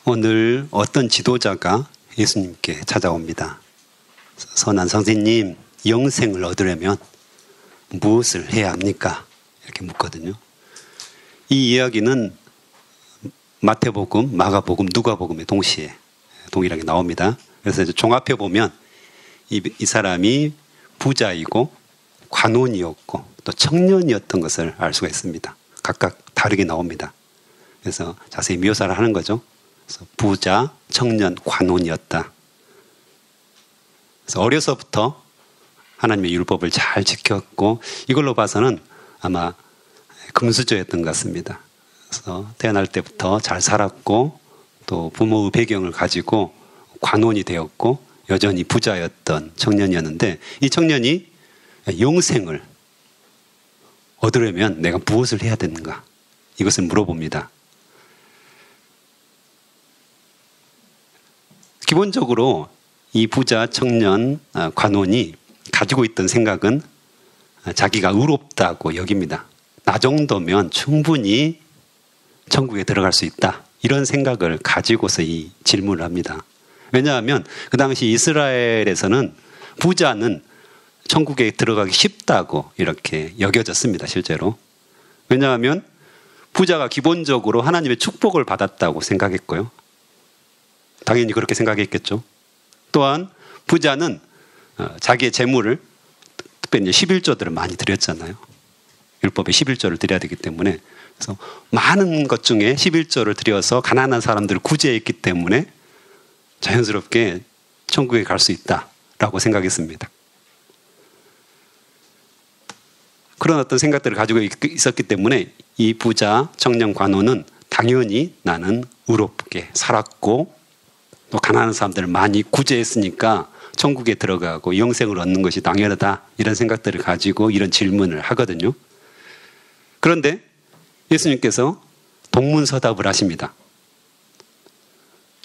오늘 어떤 지도자가 예수님께 찾아옵니다. 선한 선생님, 영생을 얻으려면 무엇을 해야 합니까? 이렇게 묻거든요. 이 이야기는 마태복음, 마가복음, 누가복음에 동시에 동일하게 나옵니다. 그래서 이제 종합해 보면 이 사람이 부자이고 관원이었고 또 청년이었던 것을 알 수가 있습니다. 각각 다르게 나옵니다. 그래서 자세히 묘사를 하는 거죠. 그래서 부자, 청년, 관원이었다. 그래서 어려서부터 하나님의 율법을 잘 지켰고 이걸로 봐서는 아마 금수저였던 것 같습니다. 그래서 태어날 때부터 잘 살았고 또 부모의 배경을 가지고 관원이 되었고 여전히 부자였던 청년이었는데 이 청년이 영생을 얻으려면 내가 무엇을 해야 되는가? 이것을 물어봅니다. 기본적으로 이 부자, 청년, 관원이 가지고 있던 생각은 자기가 의롭다고 여깁니다. 나 정도면 충분히 천국에 들어갈 수 있다. 이런 생각을 가지고서 이 질문을 합니다. 왜냐하면 그 당시 이스라엘에서는 부자는 천국에 들어가기 쉽다고 이렇게 여겨졌습니다. 실제로. 왜냐하면 부자가 기본적으로 하나님의 축복을 받았다고 생각했고요. 당연히 그렇게 생각했겠죠. 또한 부자는 자기의 재물을 특별히 11조들을 많이 드렸잖아요. 율법에 11조를 드려야 되기 때문에 그래서 많은 것 중에 11조를 드려서 가난한 사람들을 구제했기 때문에 자연스럽게 천국에 갈 수 있다라고 생각했습니다. 그런 어떤 생각들을 가지고 있었기 때문에 이 부자 청년 관원은 당연히 나는 의롭게 살았고 또 가난한 사람들을 많이 구제했으니까 천국에 들어가고 영생을 얻는 것이 당연하다 이런 생각들을 가지고 이런 질문을 하거든요. 그런데 예수님께서 동문서답을 하십니다.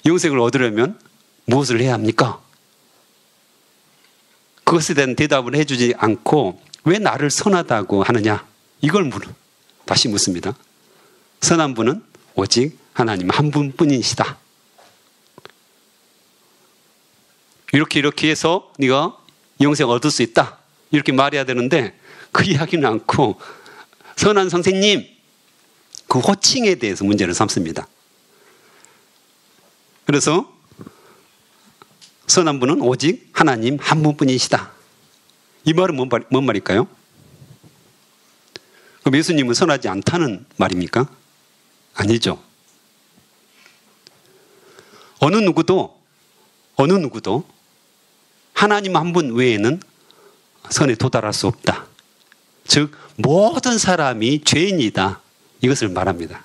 영생을 얻으려면 무엇을 해야 합니까? 그것에 대한 대답을 해주지 않고 왜 나를 선하다고 하느냐? 이걸 다시 묻습니다. 선한 분은 오직 하나님 한 분뿐이시다. 이렇게 해서 네가 영생 얻을 수 있다. 이렇게 말해야 되는데 그 이야기는 않고 선한 선생님 그 호칭에 대해서 문제를 삼습니다. 그래서 선한 분은 오직 하나님 한 분뿐이시다. 이 말은 뭔 말일까요? 그럼 예수님은 선하지 않다는 말입니까? 아니죠. 어느 누구도 하나님 한 분 외에는 선에 도달할 수 없다. 즉 모든 사람이 죄인이다. 이것을 말합니다.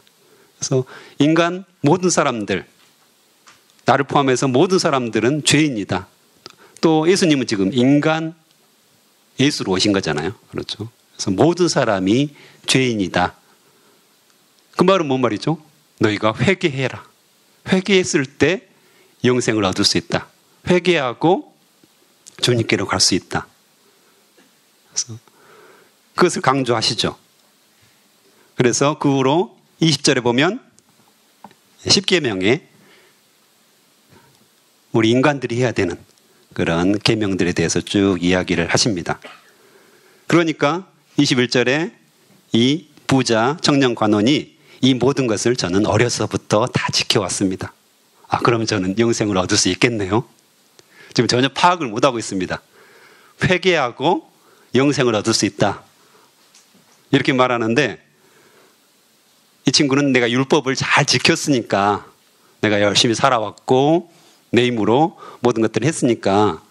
그래서 인간 모든 사람들, 나를 포함해서 모든 사람들은 죄인이다. 또 예수님은 지금 인간 예수로 오신 거잖아요. 그렇죠. 그래서 모든 사람이 죄인이다. 그 말은 뭔 말이죠? 너희가 회개해라. 회개했을 때 영생을 얻을 수 있다. 회개하고 주님께로 갈 수 있다. 그래서 그것을 강조하시죠. 그래서 그 후로 20절에 보면 10계명에 우리 인간들이 해야 되는 그런 계명들에 대해서 쭉 이야기를 하십니다. 그러니까 21절에 이 부자 청년 관원이 이 모든 것을 저는 어려서부터 다 지켜왔습니다. 그럼 저는 영생을 얻을 수 있겠네요. 지금 전혀 파악을 못하고 있습니다. 회개하고 영생을 얻을 수 있다. 이렇게 말하는데 이 친구는 내가 율법을 잘 지켰으니까 내가 열심히 살아왔고 내 힘으로 모든 것들을 했으니까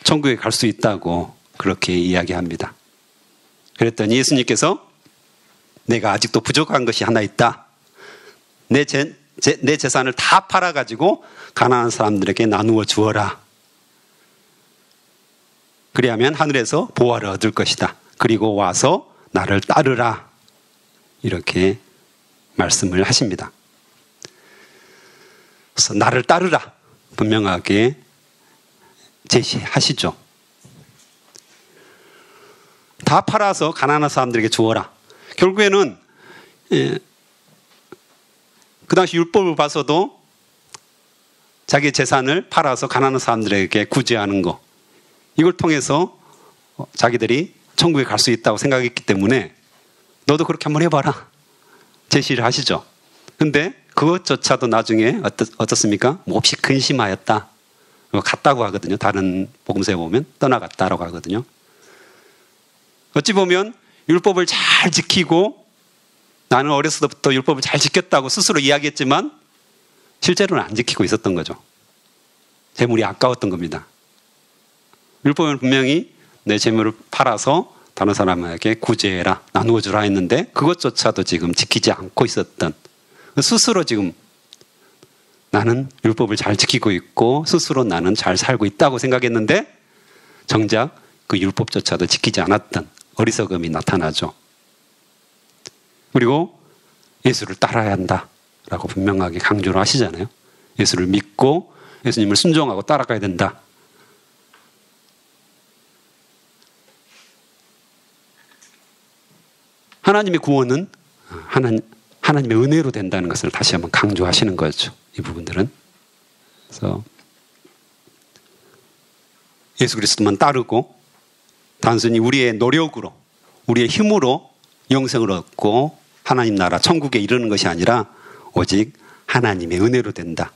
천국에 갈 수 있다고 그렇게 이야기합니다. 그랬더니 예수님께서 내가 아직도 부족한 것이 하나 있다. 내 재산을 다 팔아가지고 가난한 사람들에게 나누어 주어라. 그리하면 하늘에서 보화를 얻을 것이다. 그리고 와서 나를 따르라. 이렇게 말씀을 하십니다. 그래서 나를 따르라. 분명하게 제시하시죠. 다 팔아서 가난한 사람들에게 주어라. 결국에는 그 당시 율법을 봐서도 자기 재산을 팔아서 가난한 사람들에게 구제하는 거, 이걸 통해서 자기들이 천국에 갈 수 있다고 생각했기 때문에 너도 그렇게 한번 해봐라 제시를 하시죠. 근데 그것조차도 나중에 어떻습니까? 몹시 근심하였다. 갔다고 하거든요. 다른 복음서에 보면 떠나갔다라고 하거든요. 어찌 보면 율법을 잘 지키고 나는 어렸을 때부터 율법을 잘 지켰다고 스스로 이야기했지만 실제로는 안 지키고 있었던 거죠. 재물이 아까웠던 겁니다. 율법은 분명히 내 재물을 팔아서 다른 사람에게 구제해라, 나누어 주라 했는데 그것조차도 지금 지키지 않고 있었던, 스스로 지금 나는 율법을 잘 지키고 있고 스스로 나는 잘 살고 있다고 생각했는데 정작 그 율법조차도 지키지 않았던 어리석음이 나타나죠. 그리고 예수를 따라야 한다라고 분명하게 강조를 하시잖아요. 예수를 믿고 예수님을 순종하고 따라가야 된다. 하나님의 구원은 하나님의 은혜로 된다는 것을 다시 한번 강조하시는 거죠. 이 부분들은. 그래서 예수 그리스도만 따르고 단순히 우리의 노력으로, 우리의 힘으로 영생을 얻고 하나님 나라 천국에 이르는 것이 아니라 오직 하나님의 은혜로 된다.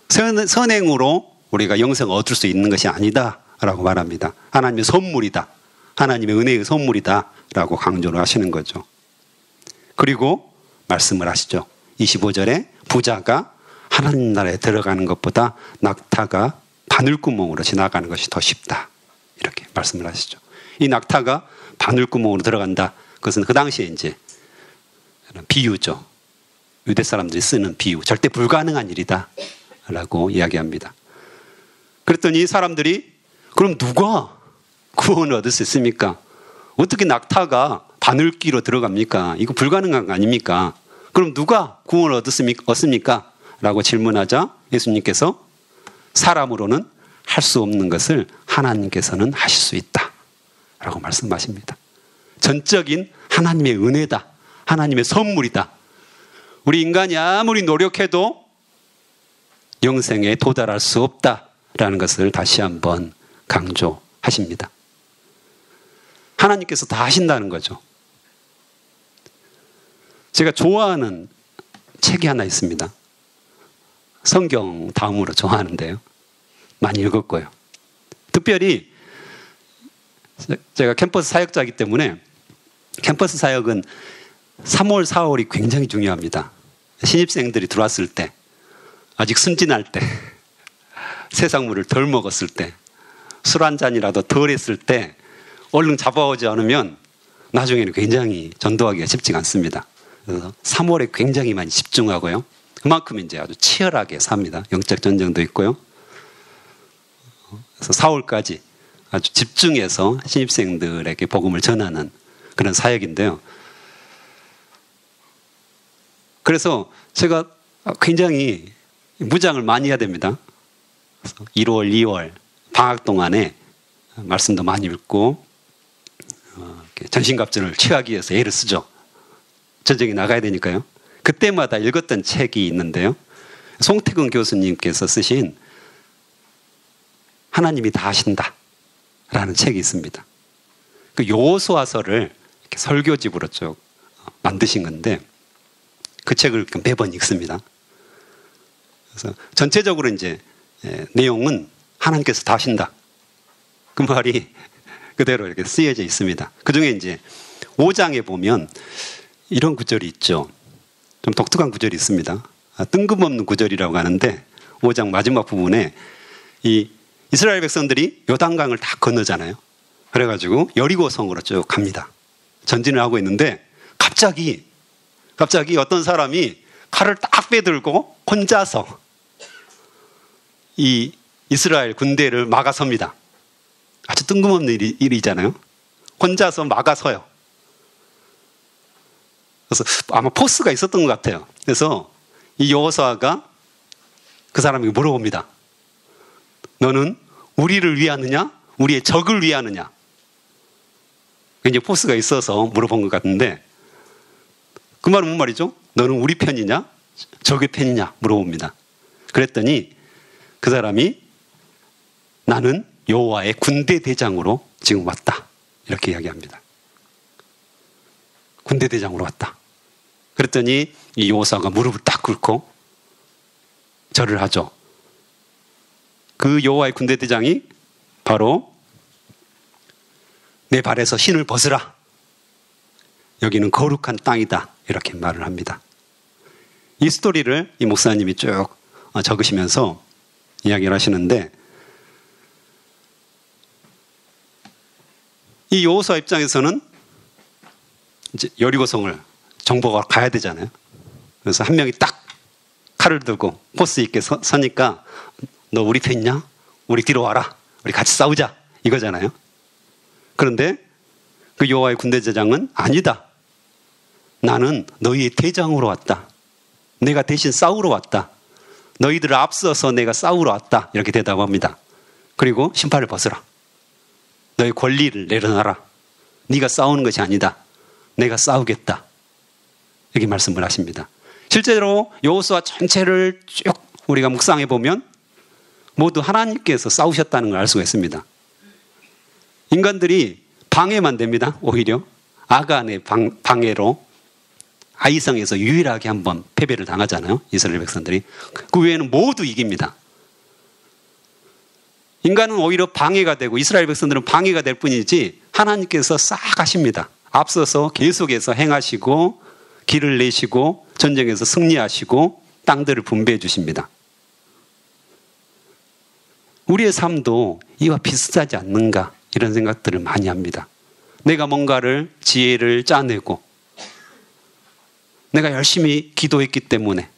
선행으로 우리가 영생을 얻을 수 있는 것이 아니다라고 말합니다. 하나님의 선물이다. 하나님의 은혜의 선물이다라고 강조를 하시는 거죠. 그리고 말씀을 하시죠. 25절에 부자가 하나님 나라에 들어가는 것보다 낙타가 바늘구멍으로 지나가는 것이 더 쉽다. 이렇게 말씀을 하시죠. 이 낙타가 바늘구멍으로 들어간다. 그것은 그 당시에 이제 비유죠. 유대 사람들이 쓰는 비유. 절대 불가능한 일이다. 라고 이야기합니다. 그랬더니 사람들이 그럼 누가 구원을 얻을 수 있습니까? 어떻게 낙타가 바늘귀로 들어갑니까? 이거 불가능한 거 아닙니까? 그럼 누가 구원을 얻습니까? 라고 질문하자 예수님께서 사람으로는 할 수 없는 것을 하나님께서는 하실 수 있다. 라고 말씀하십니다. 전적인 하나님의 은혜다. 하나님의 선물이다. 우리 인간이 아무리 노력해도 영생에 도달할 수 없다라는 것을 다시 한번 강조하십니다. 하나님께서 다 하신다는 거죠. 제가 좋아하는 책이 하나 있습니다. 성경 다음으로 좋아하는데요. 많이 읽었고요. 특별히 제가 캠퍼스 사역자이기 때문에 캠퍼스 사역은 3월, 4월이 굉장히 중요합니다. 신입생들이 들어왔을 때, 아직 순진할 때, 세상물을 덜 먹었을 때, 술 한 잔이라도 덜 했을 때 얼른 잡아오지 않으면 나중에는 굉장히 전도하기가 쉽지가 않습니다. 그래서 3월에 굉장히 많이 집중하고요. 그만큼 이제 아주 치열하게 삽니다. 영적 전쟁도 있고요. 그래서 4월까지 아주 집중해서 신입생들에게 복음을 전하는 그런 사역인데요. 그래서 제가 굉장히 무장을 많이 해야 됩니다. 1월, 2월 방학 동안에 말씀도 많이 읽고 전신갑주를 취하기 위해서 애를 쓰죠. 전쟁에 나가야 되니까요. 그때마다 읽었던 책이 있는데요. 송태근 교수님께서 쓰신 하나님이 다 하신다 라는 책이 있습니다. 그 여호수아서를 이렇게 설교집으로 쭉 만드신 건데 그 책을 매번 읽습니다. 그래서 전체적으로 이제 내용은 하나님께서 다 하신다. 그 말이 그대로 이렇게 쓰여져 있습니다. 그 중에 이제 5장에 보면 이런 구절이 있죠. 좀 독특한 구절이 있습니다. 뜬금없는 구절이라고 하는데 5장 마지막 부분에 이 이스라엘 백성들이 요단강을 다 건너잖아요. 그래가지고 여리고성으로 쭉 갑니다. 전진을 하고 있는데 갑자기 어떤 사람이 칼을 딱 빼들고 혼자서 이 이스라엘 군대를 막아섭니다. 아주 뜬금없는 일이잖아요. 혼자서 막아서요. 그래서 아마 포스가 있었던 것 같아요. 그래서 이 여호수아가 그 사람에게 물어봅니다. 너는 우리를 위하느냐? 우리의 적을 위하느냐? 이제 포스가 있어서 물어본 것 같은데 그 말은 뭔 말이죠? 너는 우리 편이냐? 적의 편이냐 물어봅니다. 그랬더니 그 사람이 나는 여호와의 군대 대장으로 지금 왔다. 이렇게 이야기합니다. 군대 대장으로 왔다. 그랬더니 이 여호사가 무릎을 딱 꿇고 절을 하죠. 그 여호와의 군대 대장이 바로 내 발에서 신을 벗으라. 여기는 거룩한 땅이다. 이렇게 말을 합니다. 이 스토리를 이 목사님이 쭉 적으시면서 이야기를 하시는데 이 여호수아 입장에서는 이제 여리고성을 정복하러 가야 되잖아요. 그래서 한 명이 딱 칼을 들고 포스 있게 서니까 너 우리 편이냐? 우리 뒤로 와라. 우리 같이 싸우자. 이거잖아요. 그런데 그 여호와의 군대 대장은 아니다. 나는 너희의 대장으로 왔다. 내가 대신 싸우러 왔다. 너희들을 앞서서 내가 싸우러 왔다. 이렇게 대답합니다. 그리고 신발을 벗으라. 너의 권리를 내려놔라. 네가 싸우는 것이 아니다. 내가 싸우겠다. 이렇게 말씀을 하십니다. 실제로 여호수아 전체를 쭉 우리가 묵상해 보면 모두 하나님께서 싸우셨다는 걸 알 수가 있습니다. 인간들이 방해만 됩니다. 오히려 아간의 방해로 아이성에서 유일하게 한번 패배를 당하잖아요. 이스라엘 백성들이. 그 외에는 모두 이깁니다. 인간은 오히려 방해가 되고 이스라엘 백성들은 방해가 될 뿐이지 하나님께서 싹 하십니다. 앞서서 계속해서 행하시고 길을 내시고 전쟁에서 승리하시고 땅들을 분배해 주십니다. 우리의 삶도 이와 비슷하지 않는가 이런 생각들을 많이 합니다. 내가 뭔가를 지혜를 짜내고 내가 열심히 기도했기 때문에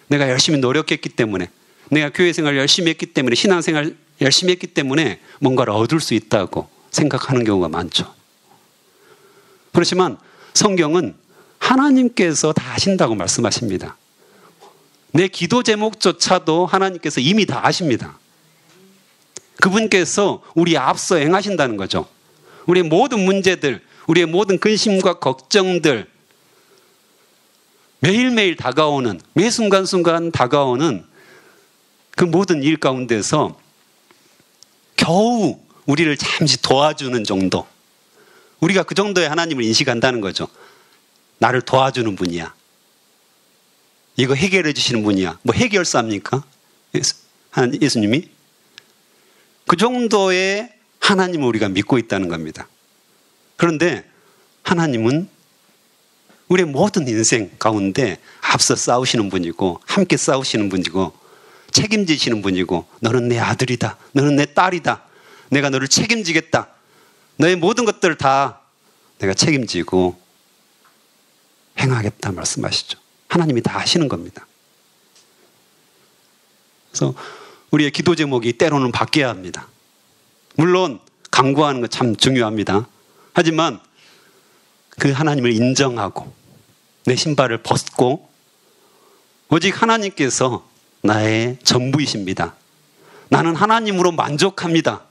내가 열심히 노력했기 때문에 내가 교회생활 열심히 했기 때문에 신앙생활 열심히 했기 때문에 뭔가를 얻을 수 있다고 생각하는 경우가 많죠. 그렇지만 성경은 하나님께서 다 아신다고 말씀하십니다. 내 기도 제목조차도 하나님께서 이미 다 아십니다. 그분께서 우리 앞서 행하신다는 거죠. 우리의 모든 문제들, 우리의 모든 근심과 걱정들, 매일매일 다가오는, 매 순간순간 다가오는 그 모든 일 가운데서 겨우 우리를 잠시 도와주는 정도, 우리가 그 정도의 하나님을 인식한다는 거죠. 나를 도와주는 분이야. 이거 해결해 주시는 분이야. 뭐 해결사입니까? 예수님이? 그 정도의 하나님을 우리가 믿고 있다는 겁니다. 그런데 하나님은 우리의 모든 인생 가운데 앞서 싸우시는 분이고 함께 싸우시는 분이고 책임지시는 분이고 너는 내 아들이다. 너는 내 딸이다. 내가 너를 책임지겠다. 너의 모든 것들을 다 내가 책임지고 행하겠다 말씀하시죠. 하나님이 다 하시는 겁니다. 그래서 우리의 기도 제목이 때로는 바뀌어야 합니다. 물론 간구하는 거 참 중요합니다. 하지만 그 하나님을 인정하고 내 신발을 벗고 오직 하나님께서 나의 전부이십니다. 나는 하나님으로 만족합니다.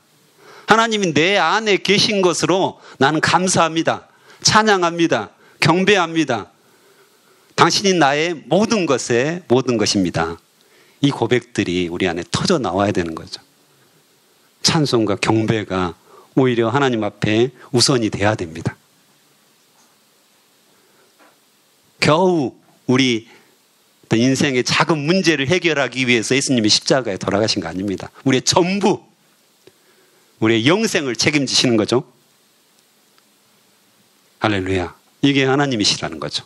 하나님이 내 안에 계신 것으로 나는 감사합니다. 찬양합니다. 경배합니다. 당신이 나의 모든 것의 모든 것입니다. 이 고백들이 우리 안에 터져 나와야 되는 거죠. 찬송과 경배가 오히려 하나님 앞에 우선이 돼야 됩니다. 겨우 우리 인생의 작은 문제를 해결하기 위해서 예수님이 십자가에 돌아가신 거 아닙니다. 우리의 전부, 우리의 영생을 책임지시는 거죠. 할렐루야. 이게 하나님이시라는 거죠.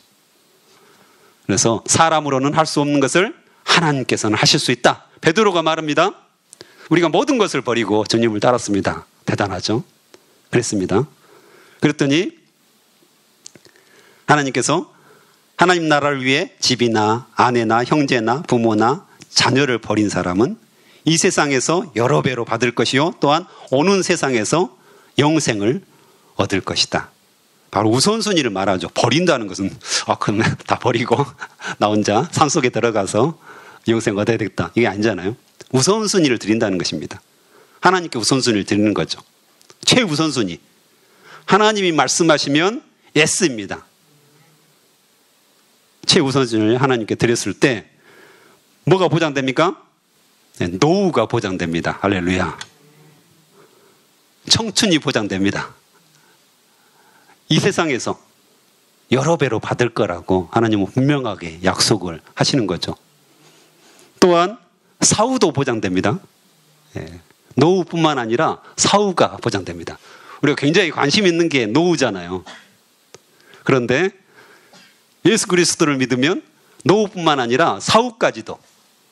그래서 사람으로는 할 수 없는 것을 하나님께서는 하실 수 있다. 베드로가 말합니다. 우리가 모든 것을 버리고 주님을 따랐습니다. 대단하죠? 그랬습니다. 그랬더니 하나님께서 하나님 나라를 위해 집이나 아내나 형제나 부모나 자녀를 버린 사람은 이 세상에서 여러 배로 받을 것이요 또한 오는 세상에서 영생을 얻을 것이다. 바로 우선순위를 말하죠. 버린다는 것은 그러면 다 버리고 나 혼자 산속에 들어가서 영생 얻어야 되겠다. 이게 아니잖아요. 우선순위를 드린다는 것입니다. 하나님께 우선순위를 드리는 거죠. 최우선순위. 하나님이 말씀하시면 예스입니다. 최우선순위를 하나님께 드렸을 때 뭐가 보장됩니까? 네, 노후가 보장됩니다. 할렐루야. 청춘이 보장됩니다. 이 세상에서 여러 배로 받을 거라고 하나님은 분명하게 약속을 하시는 거죠. 또한 사후도 보장됩니다. 예, 노후뿐만 아니라 사후가 보장됩니다. 우리가 굉장히 관심 있는 게 노후잖아요. 그런데 예수 그리스도를 믿으면 노후뿐만 아니라 사후까지도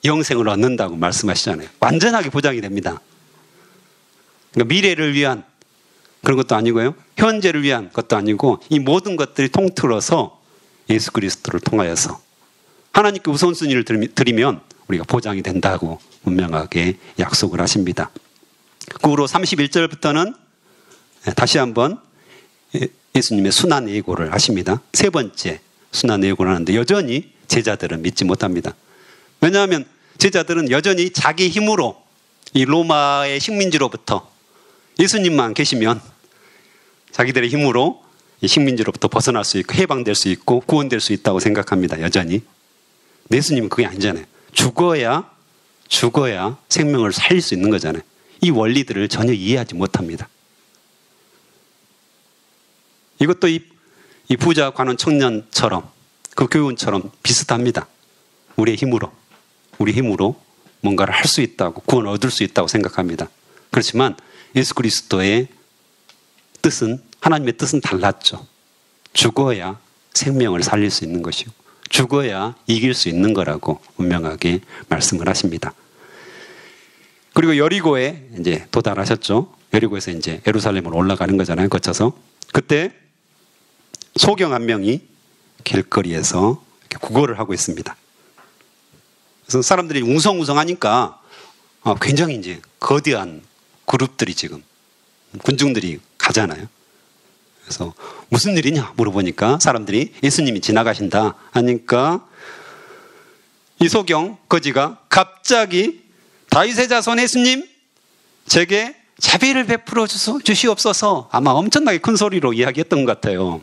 영생을 얻는다고 말씀하시잖아요. 완전하게 보장이 됩니다. 그러니까 미래를 위한 그런 것도 아니고요. 현재를 위한 것도 아니고 이 모든 것들이 통틀어서 예수 그리스도를 통하여서 하나님께 우선순위를 드리면 우리가 보장이 된다고 분명하게 약속을 하십니다. 그 후로 31절부터는 다시 한번 예수님의 순환 예고를 하십니다. 세 번째 순환 예고를 하는데 여전히 제자들은 믿지 못합니다. 왜냐하면 제자들은 여전히 자기 힘으로 이 로마의 식민지로부터 예수님만 계시면 자기들의 힘으로 이 식민지로부터 벗어날 수 있고 해방될 수 있고 구원될 수 있다고 생각합니다. 여전히. 예수님은 그게 아니잖아요. 죽어야 생명을 살릴 수 있는 거잖아요. 이 원리들을 전혀 이해하지 못합니다. 이것도 이 부자 관원 청년처럼 그 교훈처럼 비슷합니다. 우리 힘으로 뭔가를 할 수 있다고 구원 얻을 수 있다고 생각합니다. 그렇지만 예수 그리스도의 뜻은 하나님의 뜻은 달랐죠. 죽어야 생명을 살릴 수 있는 것이고 죽어야 이길 수 있는 거라고 분명하게 말씀을 하십니다. 그리고 여리고에 이제 도달하셨죠. 여리고에서 이제 예루살렘으로 올라가는 거잖아요. 거쳐서 그때 소경 한 명이 길거리에서 이렇게 구걸을 하고 있습니다. 그래서 사람들이 웅성웅성하니까 굉장히 이제 거대한 그룹들이 지금 군중들이 가잖아요. 그래서 무슨 일이냐 물어보니까 사람들이 예수님이 지나가신다 하니까 이 소경 거지가 갑자기 다윗의 자손 예수님 제게 자비를 베풀어 주시옵소서 아마 엄청나게 큰 소리로 이야기했던 것 같아요.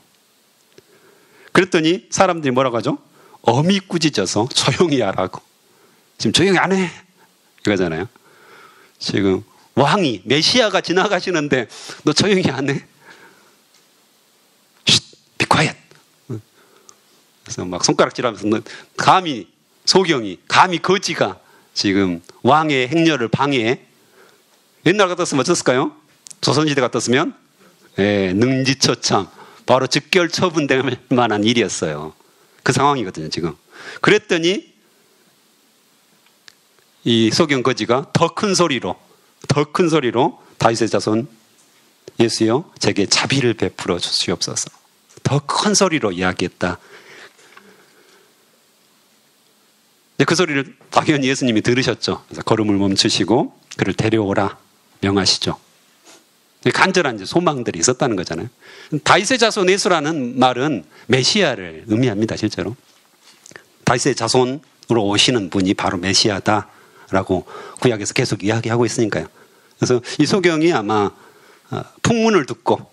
그랬더니 사람들이 뭐라고 하죠? 어미 꾸짖어서 조용히 하라고. 지금 조용히 안 해 이거잖아요. 지금 왕이 메시아가 지나가시는데 너 조용히 안 해? 쉿, be quiet. 그래서 막 손가락질하면서 감히 소경이 감히 거지가 지금 왕의 행렬을 방해해. 옛날 같았으면 어땠을까요? 조선시대 같았으면 능지처참 바로 즉결 처분될 만한 일이었어요. 그 상황이거든요 지금. 그랬더니 이 소경 거지가 더 큰 소리로 다윗의 자손 예수여 제게 자비를 베풀어 주시옵소서 더 큰 소리로 이야기했다. 그 소리를 당연히 예수님이 들으셨죠. 그래서 걸음을 멈추시고 그를 데려오라 명하시죠. 간절한 이제 소망들이 있었다는 거잖아요. 다윗의 자손 예수라는 말은 메시아를 의미합니다. 실제로 다윗의 자손으로 오시는 분이 바로 메시아다라고 구약에서 계속 이야기하고 있으니까요. 그래서 이 소경이 아마 풍문을 듣고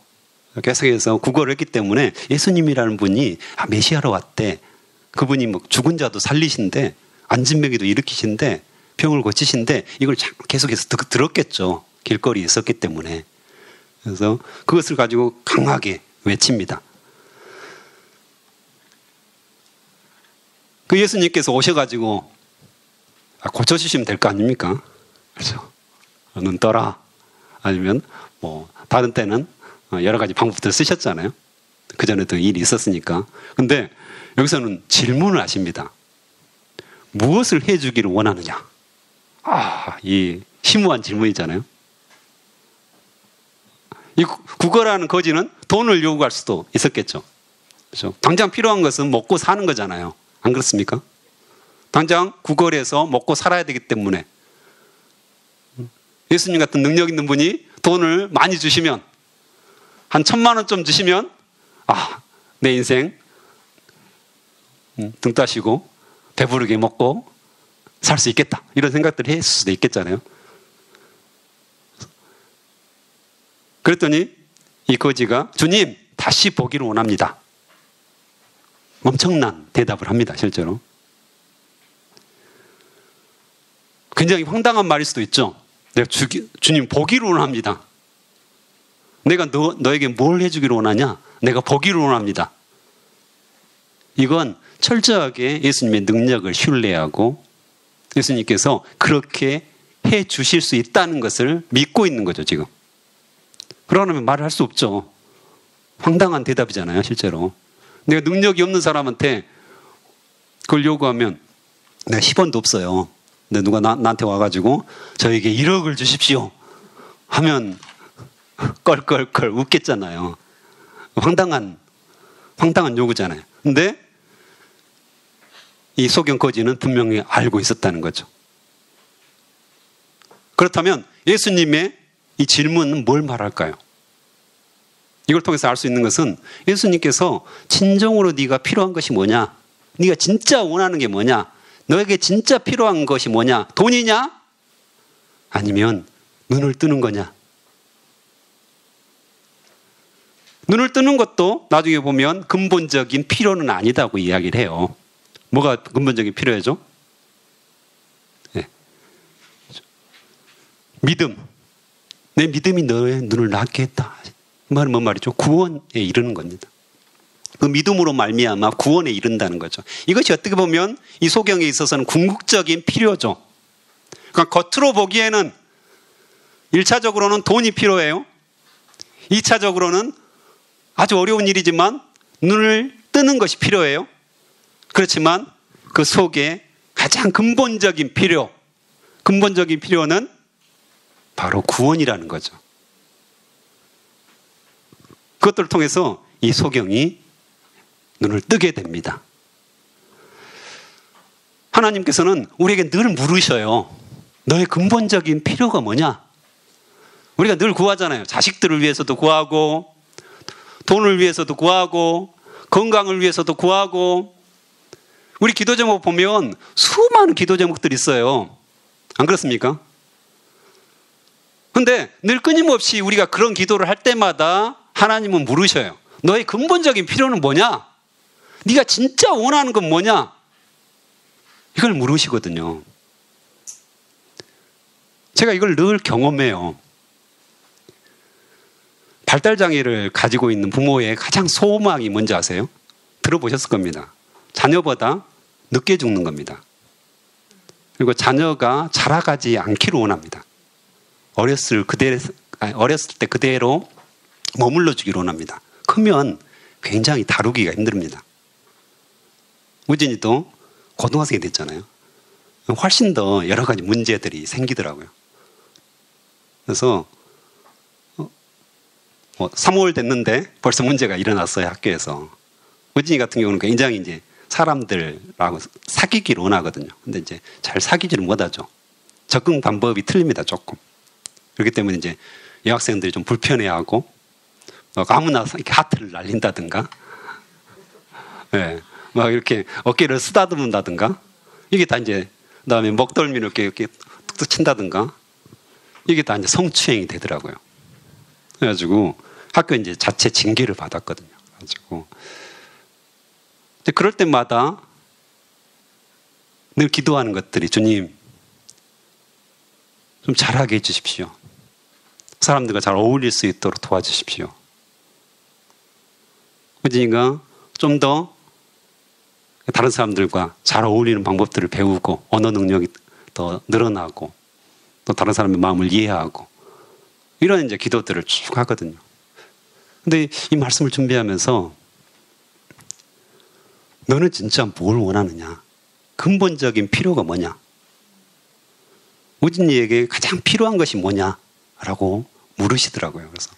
계속해서 구걸을 했기 때문에 예수님이라는 분이 메시아로 왔대. 그분이 뭐 죽은 자도 살리신데 안진병이도 일으키신데 병을 고치신데 이걸 계속해서 들었겠죠. 길거리에 있었기 때문에. 그래서 그것을 가지고 강하게 외칩니다. 그 예수님께서 오셔가지고 고쳐주시면 될 거 아닙니까? 그렇죠. 눈 떠라. 아니면 뭐 다른 때는 여러 가지 방법들 쓰셨잖아요. 그전에도 일이 있었으니까. 근데 여기서는 질문을 하십니다. 무엇을 해주기를 원하느냐? 이 심오한 질문이잖아요. 이 구걸하는 거지는 돈을 요구할 수도 있었겠죠. 그렇죠? 당장 필요한 것은 먹고 사는 거잖아요. 안 그렇습니까? 당장 구걸해서 먹고 살아야 되기 때문에 예수님 같은 능력 있는 분이 돈을 많이 주시면 한 1,000,000원쯤 주시면 내 인생 등 따시고 배부르게 먹고 살 수 있겠다 이런 생각들을 했을 수도 있겠잖아요. 그랬더니 이 거지가 주님 다시 보기를 원합니다. 엄청난 대답을 합니다. 실제로. 굉장히 황당한 말일 수도 있죠. 내가 주님 보기를 원합니다. 내가 너에게 뭘 해주기를 원하냐? 내가 보기를 원합니다. 이건 철저하게 예수님의 능력을 신뢰하고 예수님께서 그렇게 해 주실 수 있다는 것을 믿고 있는 거죠, 지금. 그러면 말을 할 수 없죠. 황당한 대답이잖아요, 실제로. 내가 능력이 없는 사람한테 그걸 요구하면 내가 10원도 없어요. 근데 누가 나한테 와가지고 저에게 1억을 주십시오 하면 껄껄껄 웃겠잖아요. 황당한 요구잖아요. 근데 이 소경 거지는 분명히 알고 있었다는 거죠. 그렇다면 예수님의 이 질문은 뭘 말할까요? 이걸 통해서 알 수 있는 것은 예수님께서 진정으로 네가 필요한 것이 뭐냐? 네가 진짜 원하는 게 뭐냐? 너에게 진짜 필요한 것이 뭐냐? 돈이냐? 아니면 눈을 뜨는 거냐? 눈을 뜨는 것도 나중에 보면 근본적인 필요는 아니다고 이야기를 해요. 뭐가 근본적인 필요죠? 네. 믿음. 내 믿음이 너의 눈을 낫게 했다. 그 말은 뭔 말이죠? 구원에 이르는 겁니다. 그 믿음으로 말미암아 구원에 이른다는 거죠. 이것이 어떻게 보면 이 소경에 있어서는 궁극적인 필요죠. 그러니까 겉으로 보기에는 1차적으로는 돈이 필요해요. 2차적으로는 아주 어려운 일이지만 눈을 뜨는 것이 필요해요. 그렇지만 그 속에 가장 근본적인 필요는 바로 구원이라는 거죠. 그것들을 통해서 이 소경이 눈을 뜨게 됩니다. 하나님께서는 우리에게 늘 물으셔요. 너의 근본적인 필요가 뭐냐? 우리가 늘 구하잖아요. 자식들을 위해서도 구하고, 돈을 위해서도 구하고, 건강을 위해서도 구하고. 우리 기도 제목 보면 수많은 기도 제목들이 있어요. 안 그렇습니까? 근데 늘 끊임없이 우리가 그런 기도를 할 때마다 하나님은 물으셔요. 너의 근본적인 필요는 뭐냐? 네가 진짜 원하는 건 뭐냐? 이걸 물으시거든요. 제가 이걸 늘 경험해요. 발달장애를 가지고 있는 부모의 가장 소망이 뭔지 아세요? 들어보셨을 겁니다. 자녀보다 늦게 죽는 겁니다. 그리고 자녀가 자라가지 않기를 원합니다. 어렸을 때 그대로 머물러 주기를 원합니다. 크면 굉장히 다루기가 힘듭니다. 우진이도 고등학생이 됐잖아요. 훨씬 더 여러 가지 문제들이 생기더라고요. 그래서 3월 됐는데 벌써 문제가 일어났어요, 학교에서. 우진이 같은 경우는 굉장히 이제 사람들하고 사귀기를 원하거든요. 근데 이제 잘 사귀지를 못하죠. 접근 방법이 틀립니다, 조금. 그렇기 때문에 이제 여학생들이 좀 불편해하고, 아무나 이렇게 하트를 날린다든가, 네, 막 이렇게 어깨를 쓰다듬는다든가, 이게 다 이제, 그 다음에 목덜미를 이렇게 툭툭 친다든가, 이게 다 이제 성추행이 되더라고요. 그래가지고 학교 이제 자체 징계를 받았거든요. 그래가지고 그럴 때마다 늘 기도하는 것들이 주님 좀 잘하게 해주십시오. 사람들과 잘 어울릴 수 있도록 도와주십시오. 그러니까 좀 더 다른 사람들과 잘 어울리는 방법들을 배우고 언어 능력이 더 늘어나고 또 다른 사람의 마음을 이해하고 이런 이제 기도들을 쭉 하거든요. 근데 이 말씀을 준비하면서 너는 진짜 뭘 원하느냐? 근본적인 필요가 뭐냐? 우진이에게 가장 필요한 것이 뭐냐? 라고 물으시더라고요. 그래서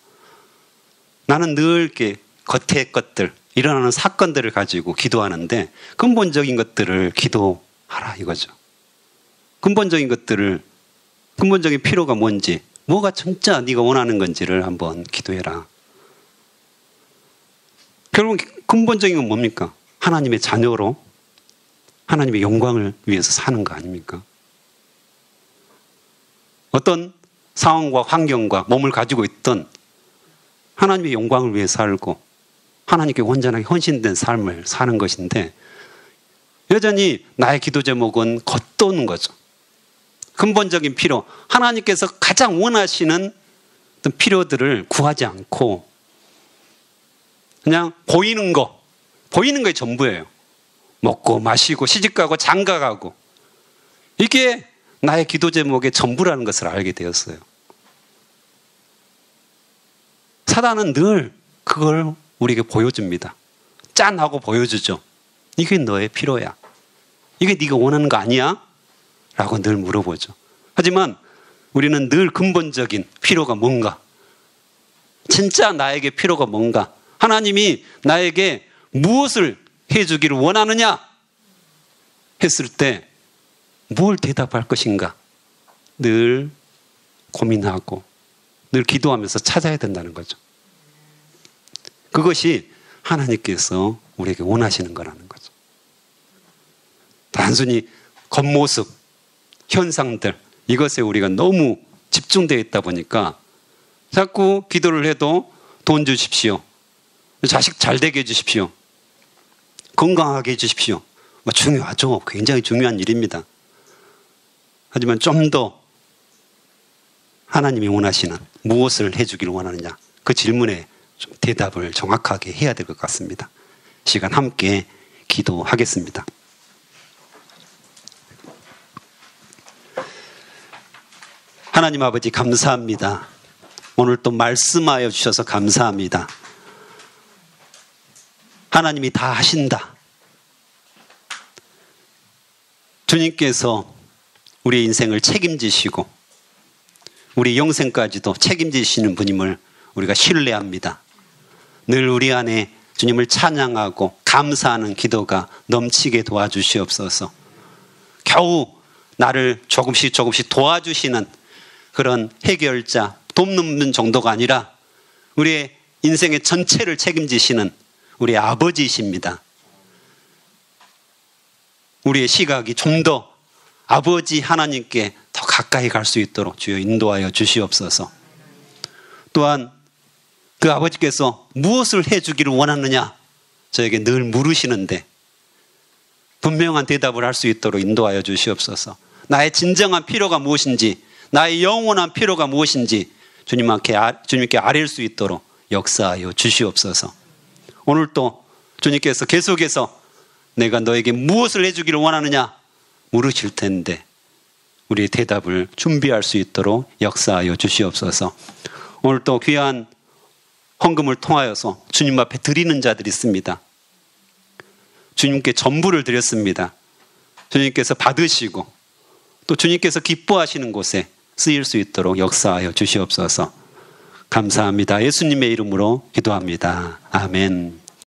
나는 늘 이렇게 겉의 것들, 일어나는 사건들을 가지고 기도하는데 근본적인 것들을 기도하라 이거죠. 근본적인 필요가 뭔지, 뭐가 진짜 네가 원하는 건지를 한번 기도해라. 결국 근본적인 건 뭡니까? 하나님의 자녀로 하나님의 영광을 위해서 사는 거 아닙니까? 어떤 상황과 환경과 몸을 가지고 있던 하나님의 영광을 위해 살고 하나님께 온전하게 헌신된 삶을 사는 것인데 여전히 나의 기도 제목은 겉도는 거죠. 근본적인 필요, 하나님께서 가장 원하시는 어떤 필요들을 구하지 않고 그냥 보이는 게 전부예요. 먹고 마시고 시집가고 장가가고 이게 나의 기도 제목의 전부라는 것을 알게 되었어요. 사단은 늘 그걸 우리에게 보여줍니다. 짠하고 보여주죠. 이게 너의 필요야. 이게 네가 원하는 거 아니야? 라고 늘 물어보죠. 하지만 우리는 늘 근본적인 필요가 뭔가, 진짜 나에게 필요가 뭔가, 하나님이 나에게 무엇을 해주기를 원하느냐 했을 때 뭘 대답할 것인가 늘 고민하고 늘 기도하면서 찾아야 된다는 거죠. 그것이 하나님께서 우리에게 원하시는 거라는 거죠. 단순히 겉모습, 현상들 이것에 우리가 너무 집중되어 있다 보니까 자꾸 기도를 해도 돈 주십시오. 자식 잘 되게 해주십시오. 건강하게 해주십시오. 중요하죠. 굉장히 중요한 일입니다. 하지만 좀 더 하나님이 원하시는 무엇을 해주기를 원하느냐 그 질문에 좀 대답을 정확하게 해야 될 것 같습니다. 시간 함께 기도하겠습니다. 하나님 아버지 감사합니다. 오늘 또 말씀하여 주셔서 감사합니다. 하나님이 다 하신다. 주님께서 우리의 인생을 책임지시고 우리 영생까지도 책임지시는 분임을 우리가 신뢰합니다. 늘 우리 안에 주님을 찬양하고 감사하는 기도가 넘치게 도와주시옵소서. 겨우 나를 조금씩 도와주시는 그런 해결자, 돕는 정도가 아니라 우리의 인생의 전체를 책임지시는 우리 아버지이십니다. 우리의 시각이 좀 더 아버지 하나님께 더 가까이 갈 수 있도록 주여 인도하여 주시옵소서. 또한 그 아버지께서 무엇을 해주기를 원하느냐 저에게 늘 물으시는데 분명한 대답을 할 수 있도록 인도하여 주시옵소서. 나의 진정한 필요가 무엇인지, 나의 영원한 필요가 무엇인지 주님께 아릴 수 있도록 역사하여 주시옵소서. 오늘 또 주님께서 계속해서 내가 너에게 무엇을 해주기를 원하느냐 물으실 텐데 우리의 대답을 준비할 수 있도록 역사하여 주시옵소서. 오늘 또 귀한 헌금을 통하여서 주님 앞에 드리는 자들이 있습니다. 주님께 전부를 드렸습니다. 주님께서 받으시고 또 주님께서 기뻐하시는 곳에 쓰일 수 있도록 역사하여 주시옵소서. 감사합니다. 예수님의 이름으로 기도합니다. 아멘.